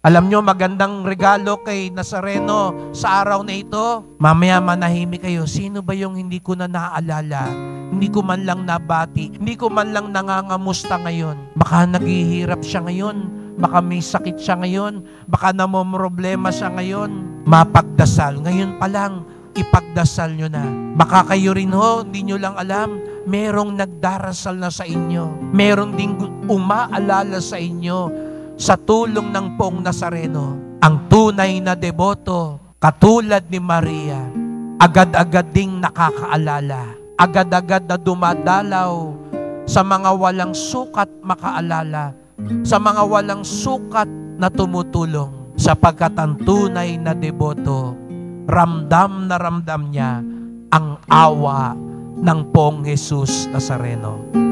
Alam nyo, magandang regalo kay Nazareno sa araw na ito. Mamaya manahimik kayo. Sino ba yung hindi ko na naaalala? Hindi ko man lang nabati. Hindi ko man lang nangangamusta ngayon. Baka naghihirap siya ngayon. Baka may sakit siya ngayon. Baka namomroblema siya ngayon. Mapagdasal. Ngayon pa lang, ipagdasal nyo na. Baka kayo rin hindi nyo lang alam. Merong nagdarasal na sa inyo. Merong ding umaalala sa inyo. Sa tulong ng Poong Nazareno, ang tunay na deboto, katulad ni Maria, agad-agad ding nakakaalala, agad-agad na dumadalaw sa mga walang sukat makaalala, sa mga walang sukat na tumutulong, sapagkat ang tunay na deboto, ramdam na ramdam niya ang awa ng Poong Jesus Nazareno.